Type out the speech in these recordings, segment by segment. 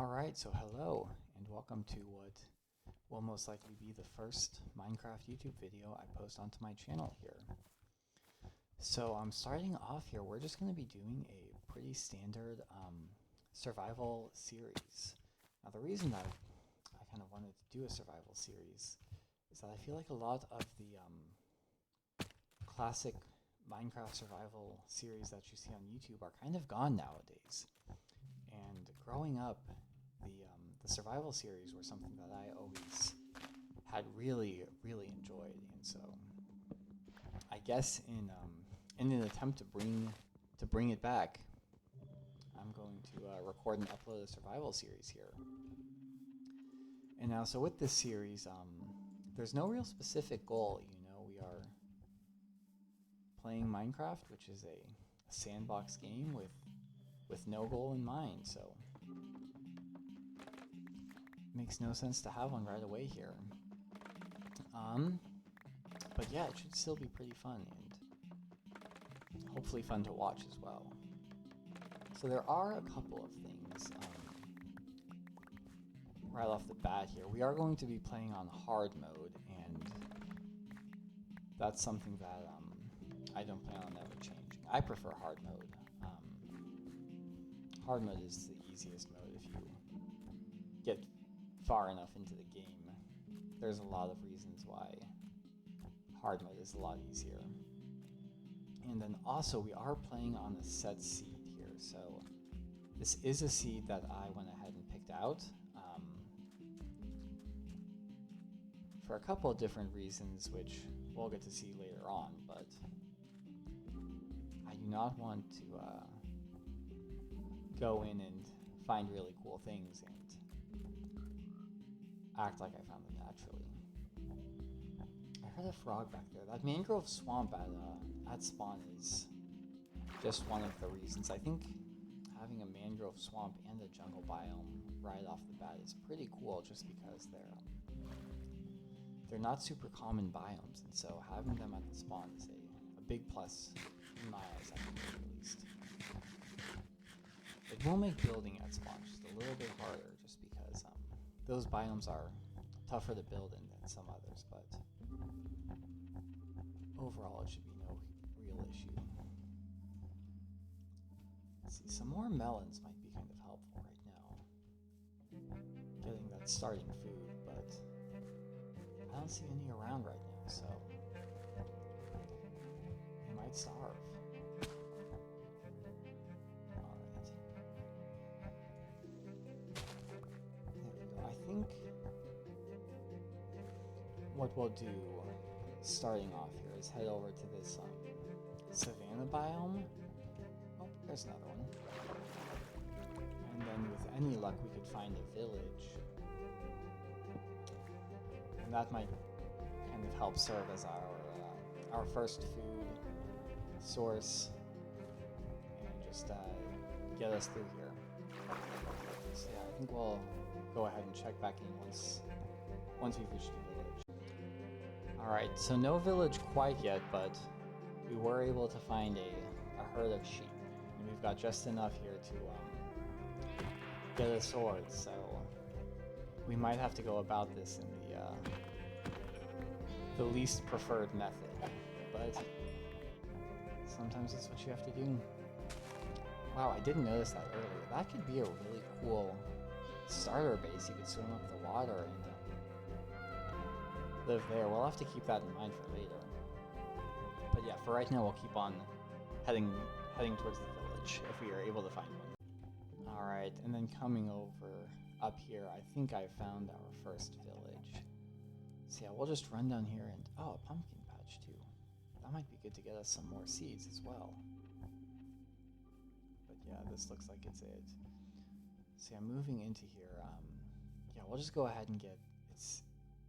Alright, so hello, and welcome to what will most likely be the first Minecraft YouTube video I post onto my channel here. So I'm starting off here, we're just going to be doing a pretty standard survival series. Now the reason that I kind of wanted to do a survival series is that I feel like a lot of the classic Minecraft survival series that you see on YouTube are kind of gone nowadays. And growing up, the survival series were something that I always had really enjoyed, and so I guess in an attempt to bring it back, I'm going to record and upload a survival series here. And now, so with this series, there's no real specific goal. You know, we are playing Minecraft, which is a sandbox game with no goal in mind, so makes no sense to have one right away here. But yeah, it should still be pretty fun and hopefully fun to watch as well. So there are a couple of things right off the bat here. We are going to be playing on hard mode, and that's something that I don't plan on ever changing. I prefer hard mode. Hard mode is the easiest mode if you get far enough into the game. There's a lot of reasons why hard mode is a lot easier. And then also we are playing on a set seed here, so this is a seed that I went ahead and picked out for a couple of different reasons, which we'll get to see later on, but I do not want to go in and find really cool things and act like I found them naturally. I heard a frog back there. That mangrove swamp at spawn is just one of the reasons. I think having a mangrove swamp and a jungle biome right off the bat is pretty cool, just because they're not super common biomes, and so having them at the spawn is a big plus in my eyes, I think, at least. It will make building at spawn just a little bit harder, just because those biomes are tougher to build in than some others, but overall it should be no real issue. Let's see, some more melons might be kind of helpful right now. Getting that starting food, but I don't see any around right now, so we might starve. I think what we'll do starting off here is head over to this savanna biome. Oh, there's another one. And then with any luck we could find a village. And that might kind of help serve as our first food source and just get us through here. So yeah, I think we'll go ahead and check back in once we've reached the village. Alright, so no village quite yet, but we were able to find a herd of sheep. And we've got just enough here to get a sword, so we might have to go about this in the least preferred method. But sometimes it's what you have to do. Wow, I didn't notice that earlier. That could be a really cool starter base. You could swim up the water and live there. We'll have to keep that in mind for later. But yeah, for right now we'll keep on heading towards the village if we are able to find one. Alright, and then coming over up here, I think I found our first village. So yeah, we'll just run down here and... oh, a pumpkin patch too. That might be good to get us some more seeds as well. But yeah, this looks like it's it. So yeah, moving into here, yeah, we'll just go ahead and get,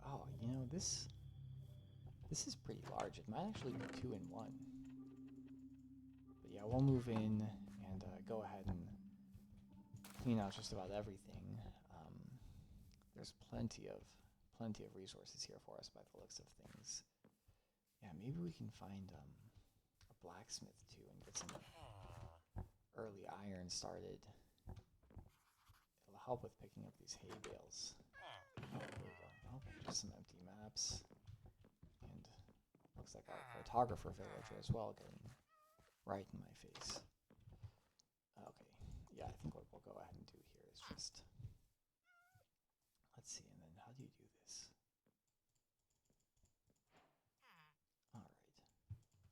oh, you know, this is pretty large. It might actually be 2 in 1. But yeah, we'll move in and go ahead and clean out just about everything. There's plenty of resources here for us by the looks of things. Yeah, maybe we can find a blacksmith too and get some early iron started. It'll help with picking up these hay bales. Oh, here we go. Oh, just some empty maps. And looks like our photographer villager as well getting right in my face. Okay, yeah, I think what we'll go ahead and do here is just... Let's see, and then how do you do this? Alright.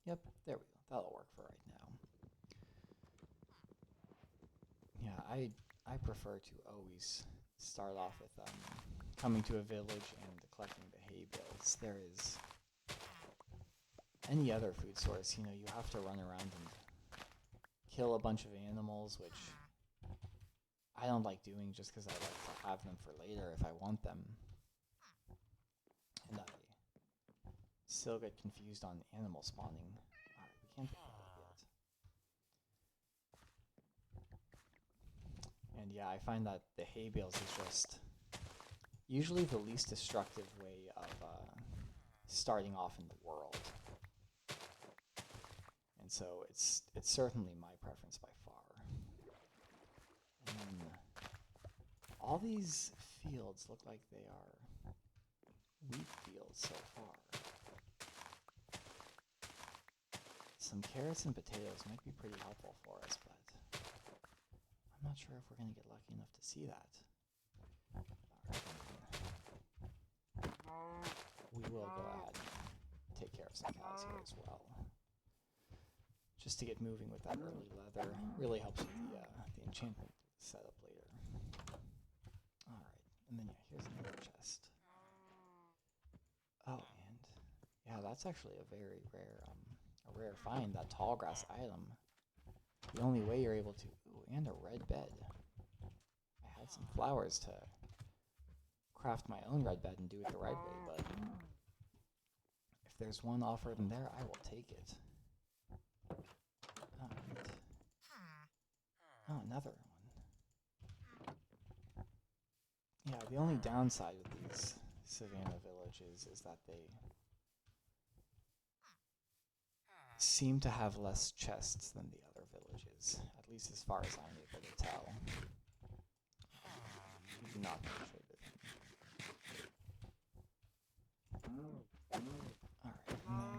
Yep, there we go. That'll work for right now. Yeah, I prefer to always start off with coming to a village and collecting the hay bales. There is any other food source, you know, you have to run around and kill a bunch of animals, which I don't like doing just because I like to have them for later if I want them. And I still get confused on animal spawning. Alright, we can't pick that up yet. And yeah, I find that the hay bales is just usually the least destructive way of starting off in the world. And so it's certainly my preference by far. And all these fields look like they are wheat fields so far. Some carrots and potatoes might be pretty helpful for us, but I'm not sure if we're going to get lucky enough to see that. We will go ahead and take care of some cows here as well. Just to get moving with that early leather really helps with the enchantment setup later. Alright, and then yeah, here's another chest. Oh, and yeah, that's actually a very rare find, that tall grass item. The only way you're able to... Ooh, and a red bed. I had some flowers to craft my own red bed and do it the right way, but if there's one offered in there, I will take it. Alright. Oh, another one. Yeah, the only downside with these savannah villages is that they seem to have less chests than the other villages, at least as far as I'm able to tell. We do not penetrate it. Alright, and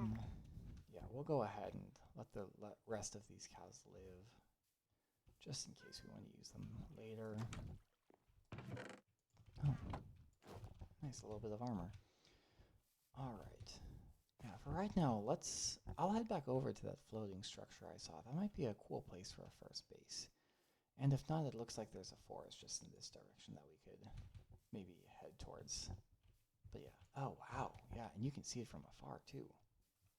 then, yeah, we'll go ahead and let the rest of these cows live, just in case we want to use them later. Oh, nice, a little bit of armor. Alright. Yeah, for right now, I'll head back over to that floating structure I saw. That might be a cool place for a first base. And if not, it looks like there's a forest just in this direction that we could maybe head towards. But yeah, oh wow, yeah, and you can see it from afar too.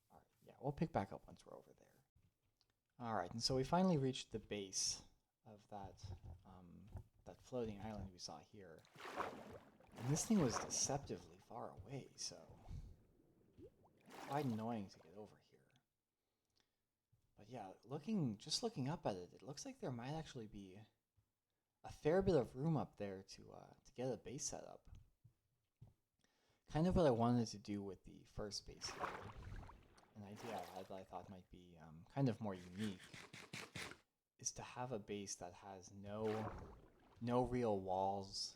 Alright, yeah, we'll pick back up once we're over there. Alright, and so we finally reached the base of that floating island we saw here. And this thing was deceptively far away, so quite annoying to get over here. But yeah, just looking up at it, it looks like there might actually be a fair bit of room up there to get a base set up. Kind of what I wanted to do with the first base here. An idea I had that I thought might be kind of more unique is to have a base that has no real walls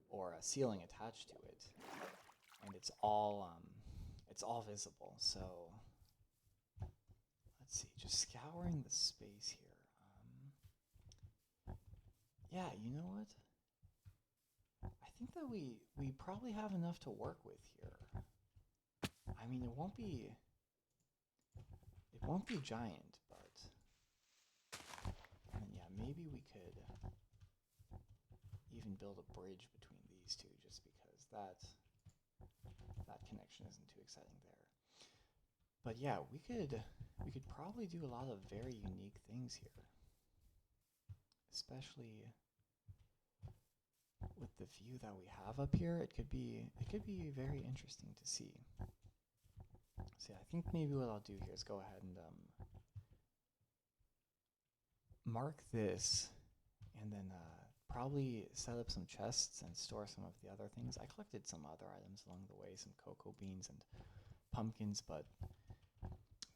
or a ceiling attached to it, and it's all visible. So let's see, just scouring the space here. Yeah, you know what? I think that we probably have enough to work with here. I mean, it won't be giant, but and yeah, maybe we could even build a bridge between these two, just because that connection isn't too exciting there. But yeah, we could probably do a lot of very unique things here, especially with the view that we have up here. It could be very interesting to see. So yeah, I think maybe what I'll do here is go ahead and mark this, and then probably set up some chests and store some of the other things. I collected some other items along the way, some cocoa beans and pumpkins, but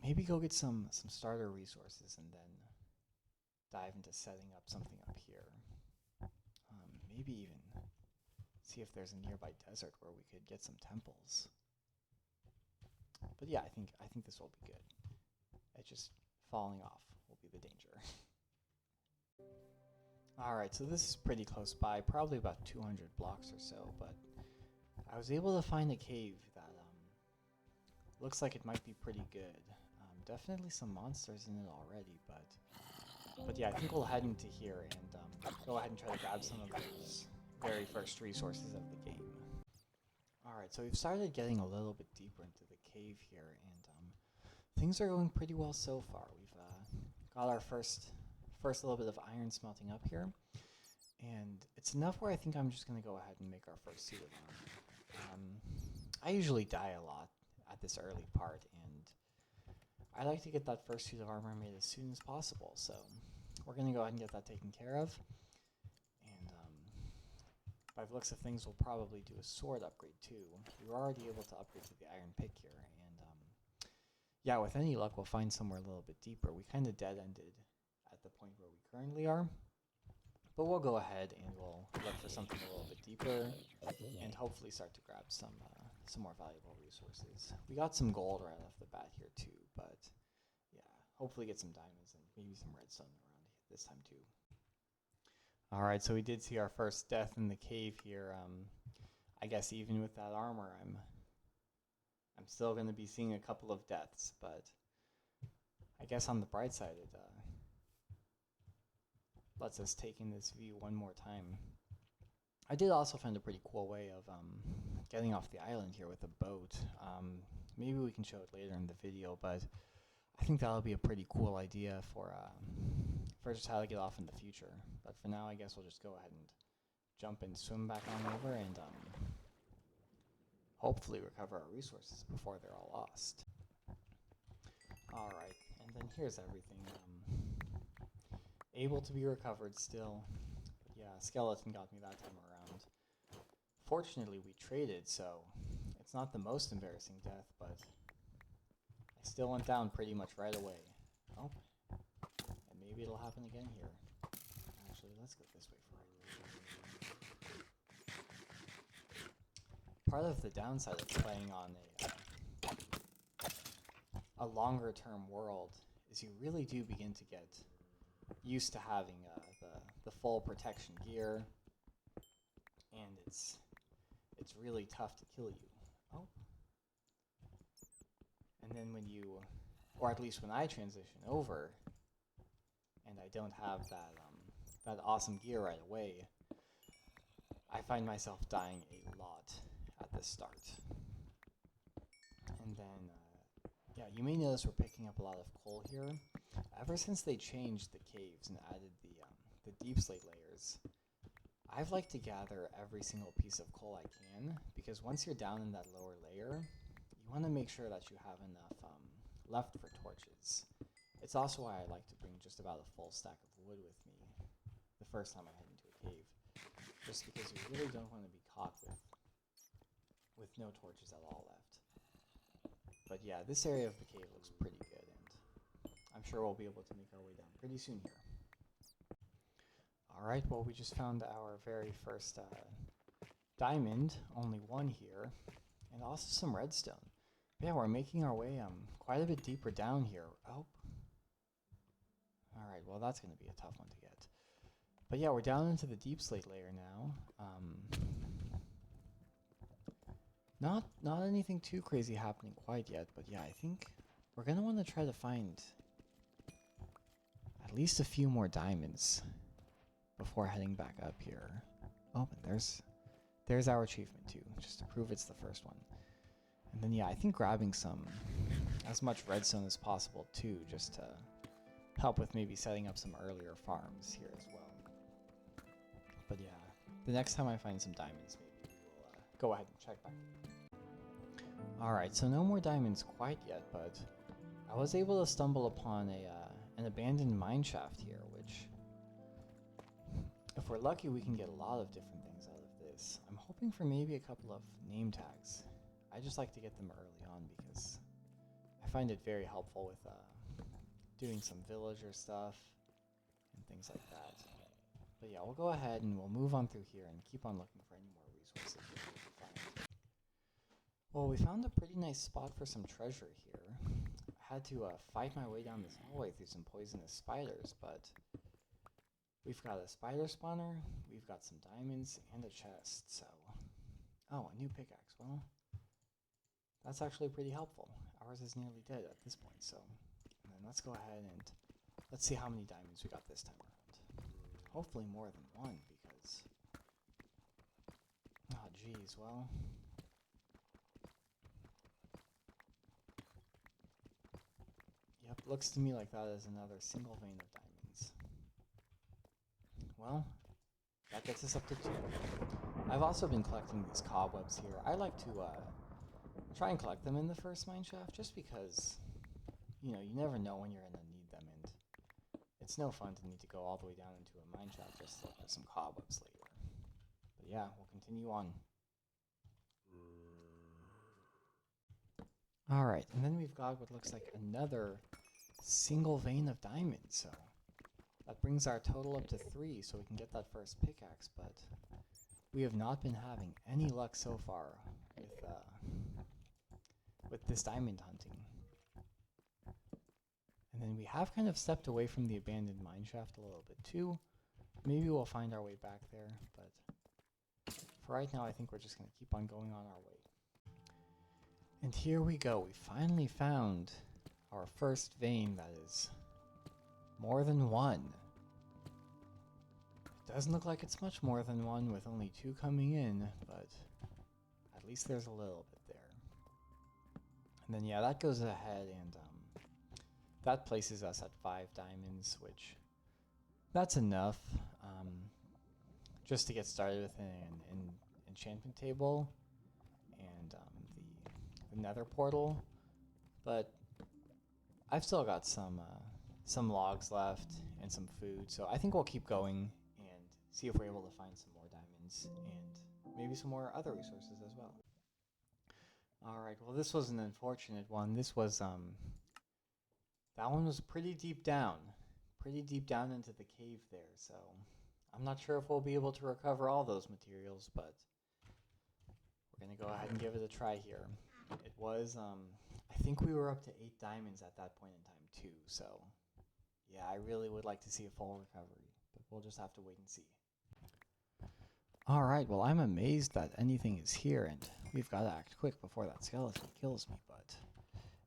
maybe go get some starter resources and then dive into setting up something up here. maybe even see if there's a nearby desert where we could get some temples. But yeah, I think this will be good. It's just falling off will be the danger. Alright, so this is pretty close by, probably about 200 blocks or so, but I was able to find a cave that looks like it might be pretty good. Definitely some monsters in it already, but yeah, I think we'll head into here and go ahead and try to grab some of those very first resources of the game. Alright, so we've started getting a little bit deeper into the cave here, and things are going pretty well so far. We've got our first little bit of iron smelting up here, and it's enough where I think I'm just going to go ahead and make our first suit of armor. I usually die a lot at this early part, and I like to get that first suit of armor made as soon as possible, so we're going to go ahead and get that taken care of. And by the looks of things, we'll probably do a sword upgrade too. We were already able to upgrade to the iron pick here, and yeah, with any luck, we'll find somewhere a little bit deeper. We kind of dead-ended at the point where we currently are, but we'll go ahead and we'll look for something a little bit deeper and hopefully start to grab some more valuable resources. We got some gold right off the bat here too, but yeah, hopefully get some diamonds and maybe some redstone around this time too. Alright, so we did see our first death in the cave here. I guess even with that armor, I'm still going to be seeing a couple of deaths, but I guess on the bright side, it lets us take in this view one more time. I did also find a pretty cool way of getting off the island here with a boat. Maybe we can show it later in the video, but I think that'll be a pretty cool idea for just how to get off in the future. But for now, I guess we'll just go ahead and jump and swim back on over and hopefully recover our resources before they're all lost. Alright, and then here's everything. Able to be recovered still. But yeah, skeleton got me that time around. Fortunately, we traded, so it's not the most embarrassing death, but I still went down pretty much right away. Oh, and maybe it'll happen again here. Actually, let's go this way for right now. Part of the downside of playing on a longer term world is you really do begin to get used to having the full protection gear, and it's really tough to kill you. Oh. And then when you, or at least when I transition over, and I don't have that awesome gear right away, I find myself dying a lot at the start. And then, yeah, you may notice we're picking up a lot of coal here. Ever since they changed the caves and added the deep slate layers, I've liked to gather every single piece of coal I can, because once you're down in that lower layer, you want to make sure that you have enough left for torches. It's also why I like to bring just about a full stack of wood with me the first time I head into a cave, just because you really don't want to be caught with no torches at all left. But yeah, this area of the cave looks pretty good, and I'm sure we'll be able to make our way down pretty soon here. Alright, well, we just found our very first diamond, only one here, and also some redstone. But yeah, we're making our way quite a bit deeper down here. Oh. Alright, well, that's going to be a tough one to get. But yeah, we're down into the deep slate layer now. Not anything too crazy happening quite yet, but yeah, I think we're going to want to try to find at least a few more diamonds before heading back up here. Oh, and there's our achievement too, just to prove it's the first one. And then yeah, I think grabbing as much redstone as possible too, just to help with maybe setting up some earlier farms here as well. But yeah, the next time I find some diamonds, maybe we'll go ahead and check back. Alright, so no more diamonds quite yet, but I was able to stumble upon an abandoned mine shaft here, which, if we're lucky, we can get a lot of different things out of this. I'm hoping for maybe a couple of name tags. I just like to get them early on because I find it very helpful with doing some villager stuff and things like that. But yeah, we'll go ahead and we'll move on through here and keep on looking for any more resources that we can find. Well, we found a pretty nice spot for some treasure here. I had to fight my way down this hallway through some poisonous spiders, but we've got a spider spawner, we've got some diamonds, and a chest, so... Oh, a new pickaxe. Well, that's actually pretty helpful. Ours is nearly dead at this point, so... And then let's go ahead and let's see how many diamonds we got this time around. Hopefully more than one, because... Oh, geez, well... Yep, looks to me like that is another single vein of diamonds. Well, that gets us up to 2. I've also been collecting these cobwebs here. I like to try and collect them in the first mine shaft just because, you know, you never know when you're going to need them, and it's no fun to need to go all the way down into a mine shaft just to look for some cobwebs later. But yeah, we'll continue on. Alright, and then we've got what looks like another single vein of diamonds, so that brings our total up to 3 so we can get that first pickaxe, but we have not been having any luck so far with this diamond hunting. And then we have kind of stepped away from the abandoned mine shaft a little bit too. Maybe we'll find our way back there, but for right now I think we're just going to keep on going on our way. And here we go, we finally found our first vein that is more than 1. It doesn't look like it's much more than 1 with only 2 coming in, but at least there's a little bit there. And then yeah, that goes ahead and that places us at 5 diamonds, which that's enough just to get started with an enchantment table and the nether portal. But I've still got some logs left and some food, so I think we'll keep going and see if we're able to find some more diamonds and maybe some more other resources as well. Alright, well this was an unfortunate one. This was, that one was pretty deep down into the cave there, so I'm not sure if we'll be able to recover all those materials, but we're going to go ahead and give it a try here. It was, I think we were up to 8 diamonds at that point in time too, so yeah, I really would like to see a full recovery, but we'll just have to wait and see. Alright, well I'm amazed that anything is here, and we've got to act quick before that skeleton kills me, but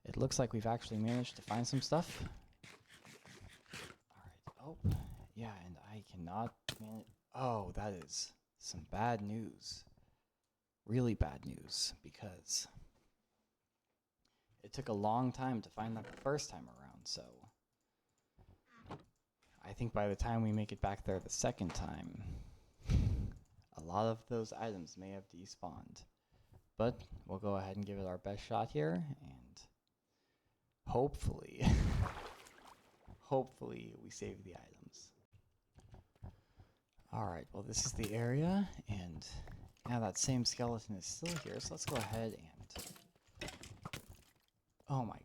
it looks like we've actually managed to find some stuff. Alright, oh, yeah, and I cannot manage... Oh, that is some bad news. Really bad news, because it took a long time to find that the first time around, so I think by the time we make it back there the second time, a lot of those items may have despawned. But we'll go ahead and give it our best shot here, and hopefully, hopefully we save the items. Alright, well this is the area, and yeah, that same skeleton is still here, so let's go ahead and... Oh my...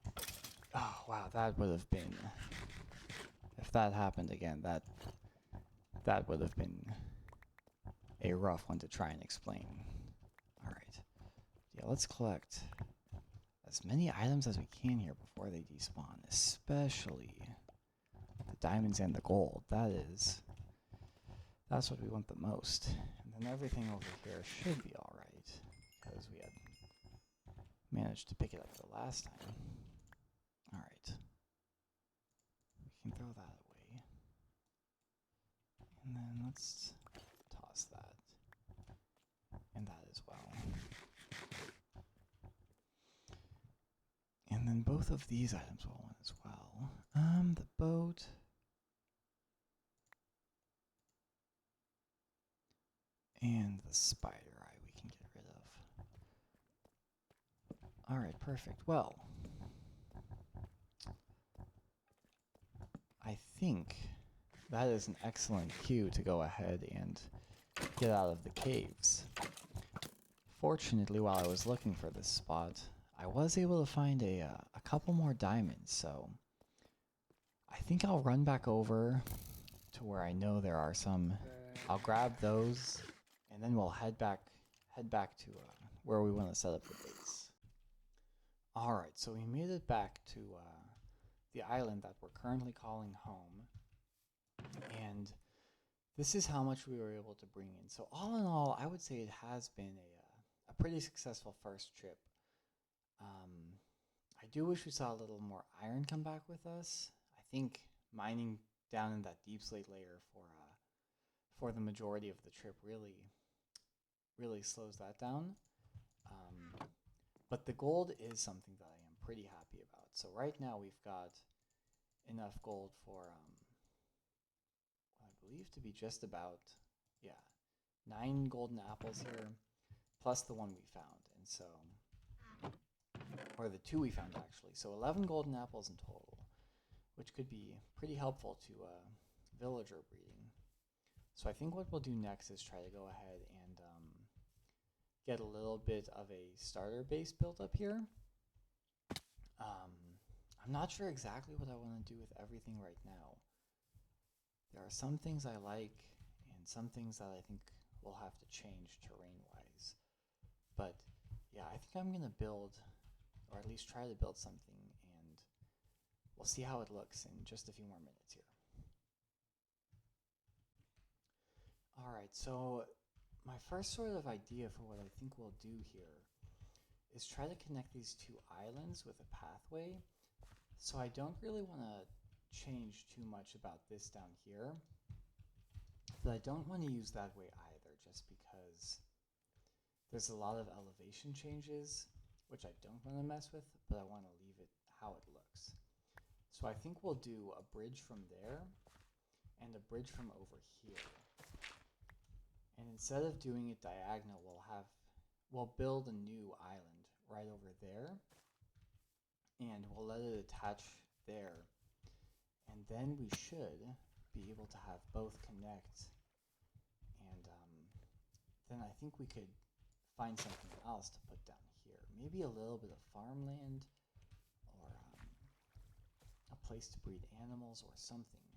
Oh wow, that would have been... If that happened again, that would have been a rough one to try and explain. Alright. Yeah, let's collect as many items as we can here before they despawn, especially the diamonds and the gold. That's what we want the most. And then everything over here should be alright, because we had managed to pick it up the last time. Alright. We can throw that away. And then let's toss that. And that as well. And then both of these items will want as well. The boat. And the spider eye we can get rid of. Alright, perfect. Well, I think that is an excellent cue to go ahead and get out of the caves. Fortunately, while I was looking for this spot, I was able to find a couple more diamonds, so I think I'll run back over to where I know there are some I'll grab those, and then we'll head back to where we want to set up the base. All right, so we made it back to the island that we're currently calling home, and this is how much we were able to bring in. So all in all, I would say it has been a pretty successful first trip. I do wish we saw a little more iron come back with us. I think mining down in that deep slate layer for the majority of the trip really slows that down. But the gold is something that I am pretty happy about. So right now we've got enough gold for I believe to be just about 9 golden apples here, plus the one we found, and so, or the 2 we found actually. So 11 golden apples in total, which could be pretty helpful to villager breeding. So I think what we'll do next is try to go ahead and get a little bit of a starter base built up here. I'm not sure exactly what I want to do with everything right now. There are some things I like and some things that I think will have to change terrain-wise. But yeah, I think I'm going to build, or at least try to build something, and we'll see how it looks in just a few more minutes here. All right, so my first sort of idea for what I think we'll do here is try to connect these 2 islands with a pathway. So I don't really want to change too much about this down here, but I don't want to use that way either, just because there's a lot of elevation changes, which I don't want to mess with, but I want to leave it how it looks. So I think we'll do a bridge from there and a bridge from over here. And instead of doing it diagonal, we'll build a new island right over there, and we'll let it attach there. And then we should be able to have both connect, and then I think we could find something else to put down here. Maybe a little bit of farmland, or a place to breed animals or something.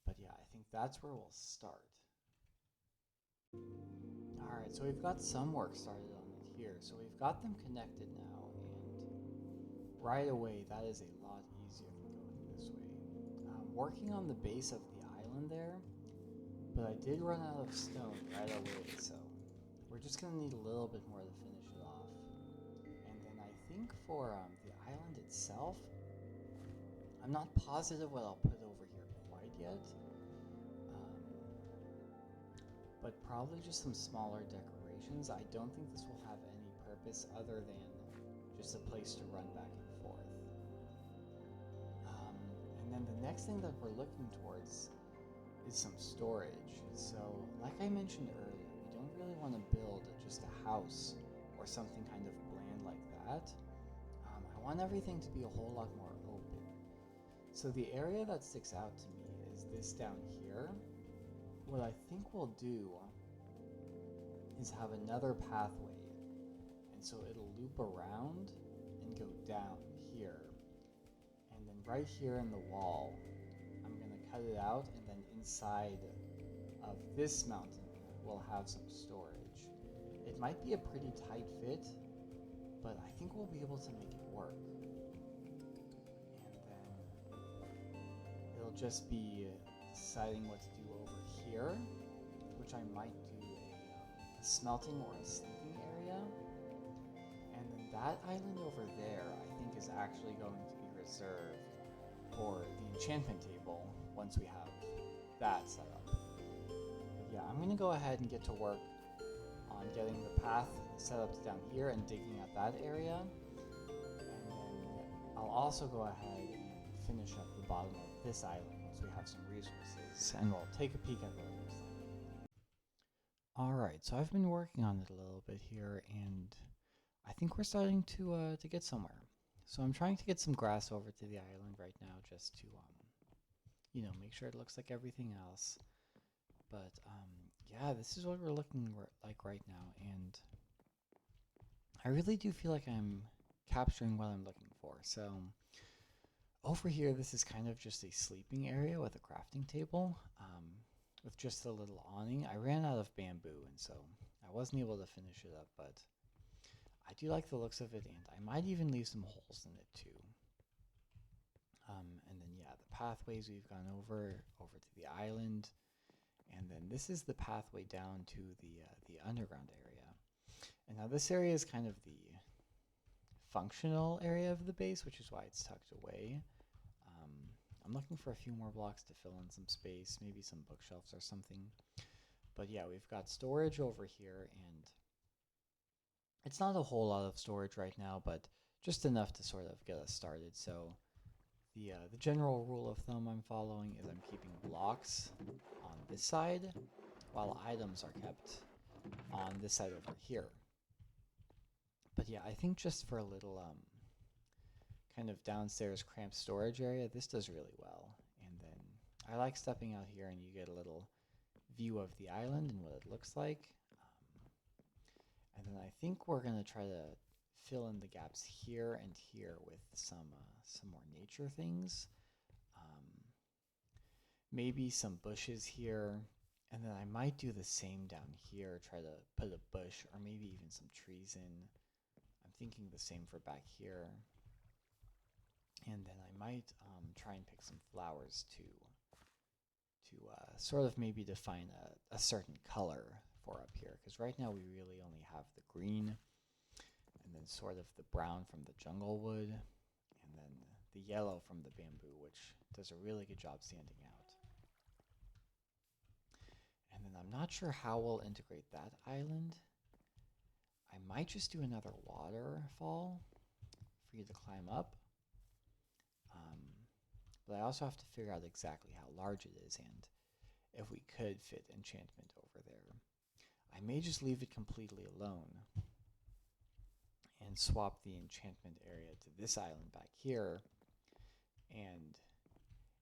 But yeah, I think that's where we'll start. Alright, so we've got some work started on it here. So we've got them connected now, and right away that is a lot easier than going this way. I'm working on the base of the island there, but I did run out of stone right away, so we're just going to need a little bit more to finish it off. And then I think for the island itself, I'm not positive what I'll put over here quite yet. But probably just some smaller decorations. I don't think this will have any purpose other than just a place to run back and forth. And then the next thing that we're looking towards is some storage. So, like I mentioned earlier, we don't really want to build just a house or something kind of bland like that. I want everything to be a whole lot more open. So the area that sticks out to me is this down here. What I think we'll do is have another pathway, and so it'll loop around and go down here, and then right here in the wall I'm going to cut it out, and then inside of this mountain we'll have some storage. It might be a pretty tight fit, but I think we'll be able to make it work. And then it'll just be deciding what to do over here, which I might do a smelting or a sleeping area. And then that island over there, I think, is actually going to be reserved for the enchantment table once we have that set up. But yeah, I'm going to go ahead and get to work on getting the path set up to down here and digging at that area. And then I'll also go ahead and finish up the bottom of this island once we have some resources, and we'll take a peek at what it looks like. Alright, so I've been working on it a little bit here, and I think we're starting to get somewhere. So I'm trying to get some grass over to the island right now, just to make sure it looks like everything else. But yeah, this is what we're looking like right now, and I really do feel like I'm capturing what I'm looking for. So over here, this is kind of just a sleeping area with a crafting table. with just a little awning. I ran out of bamboo, and so I wasn't able to finish it up, but I do like the looks of it, and I might even leave some holes in it too. And then yeah, the pathways we've gone over to the island, and then this is the pathway down to the underground area. And now this area is kind of the functional area of the base, which is why it's tucked away. I'm looking for a few more blocks to fill in some space, maybe some bookshelves or something. But yeah, we've got storage over here, and it's not a whole lot of storage right now, but just enough to sort of get us started. So the general rule of thumb I'm following is I'm keeping blocks on this side, while items are kept on this side over here. But yeah, I think just for a little kind of downstairs cramped storage area, this does really well. And then I like stepping out here and you get a little view of the island and what it looks like. And then I think we're going to try to fill in the gaps here and here with some more nature things. Maybe some bushes here. And then I might do the same down here, try to put a bush or maybe even some trees in. I'm thinking the same for back here. And then I might try and pick some flowers to sort of maybe define a certain color for up here. Because right now we really only have the green and then sort of the brown from the jungle wood and then the yellow from the bamboo, which does a really good job standing out. And then I'm not sure how we'll integrate that island. I might just do another waterfall for you to climb up. But I also have to figure out exactly how large it is and if we could fit enchantment over there. I may just leave it completely alone and swap the enchantment area to this island back here and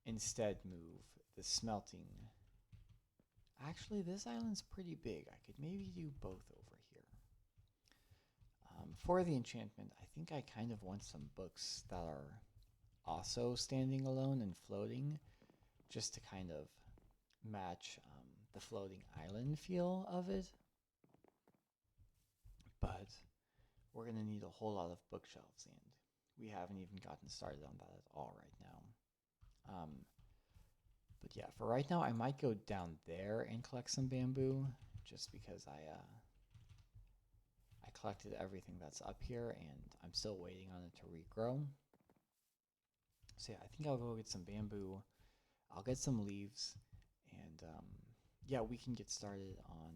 instead move the smelting. Actually, this island's pretty big. I could maybe do both over here. For the enchantment, I think I kind of want some books that are also standing alone and floating, just to kind of match the floating island feel of it. But we're going to need a whole lot of bookshelves, and we haven't even gotten started on that at all right now. But yeah, for right now, I might go down there and collect some bamboo, just because I collected everything that's up here, and I'm still waiting on it to regrow. So yeah, I think I'll go get some bamboo. I'll get some leaves, and yeah, we can get started on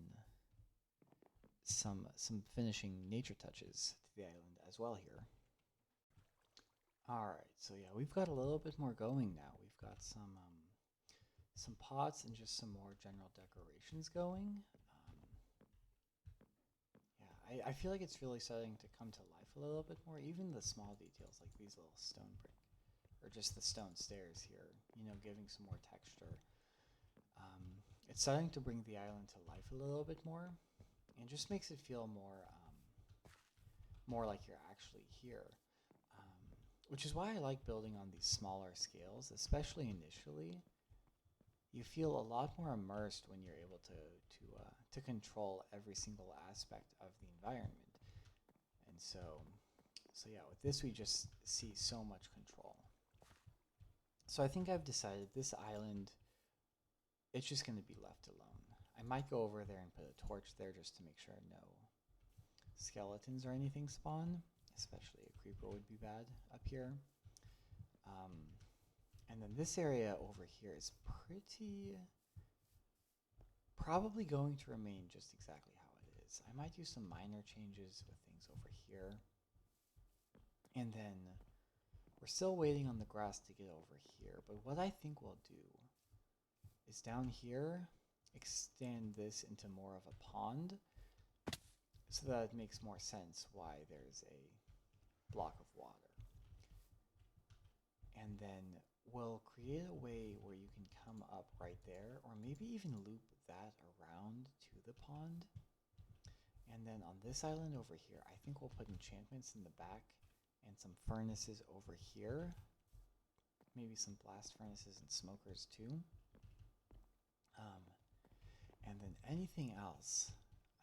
some finishing nature touches to the island as well here. All right, so yeah, we've got a little bit more going now. We've got some pots and just some more general decorations going. Yeah, I feel like it's really starting to come to life a little bit more. Even the small details like these little stone brick or just the stone stairs here, you know, giving some more texture. It's starting to bring the island to life a little bit more and just makes it feel more like you're actually here. Which is why I like building on these smaller scales, especially initially. You feel a lot more immersed when you're able to control every single aspect of the environment. And so yeah, with this we just see so much control. So I think I've decided this island, it's just going to be left alone. I might go over there and put a torch there just to make sure no skeletons or anything spawn, especially a creeper would be bad up here. And then this area over here is probably going to remain just exactly how it is. I might do some minor changes with things over here. And then we're still waiting on the grass to get over here, but what I think we'll do is down here, extend this into more of a pond so that it makes more sense why there's a block of water. And then we'll create a way where you can come up right there, or maybe even loop that around to the pond. And then on this island over here, I think we'll put enchantments in the back and some furnaces over here. Maybe some blast furnaces and smokers too. And then anything else,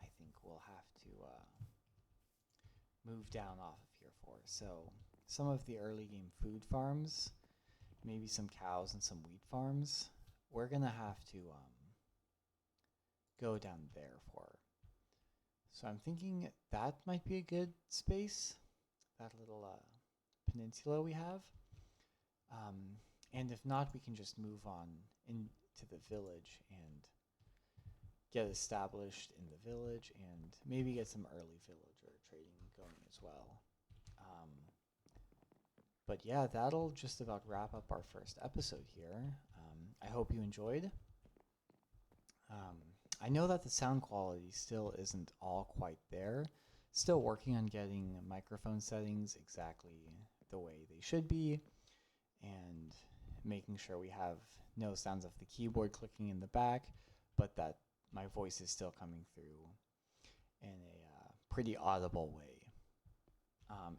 I think we'll have to move down off of here for. So some of the early game food farms, maybe some cows and some wheat farms, we're going to have to go down there for. So I'm thinking that might be a good space, that little peninsula we have. And if not, we can just move on into the village and get established in the village and maybe get some early villager trading going as well. But yeah, that'll just about wrap up our first episode here. I hope you enjoyed. I know that the sound quality still isn't all quite there. Still working on getting microphone settings exactly the way they should be, and making sure we have no sounds of the keyboard clicking in the back, but that my voice is still coming through in a pretty audible way.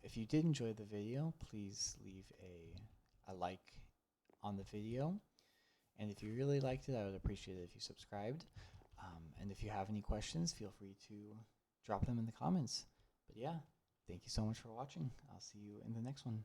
If you did enjoy the video, please leave a like on the video. And if you really liked it, I would appreciate it if you subscribed. And if you have any questions, feel free to drop them in the comments. But yeah, thank you so much for watching. I'll see you in the next one.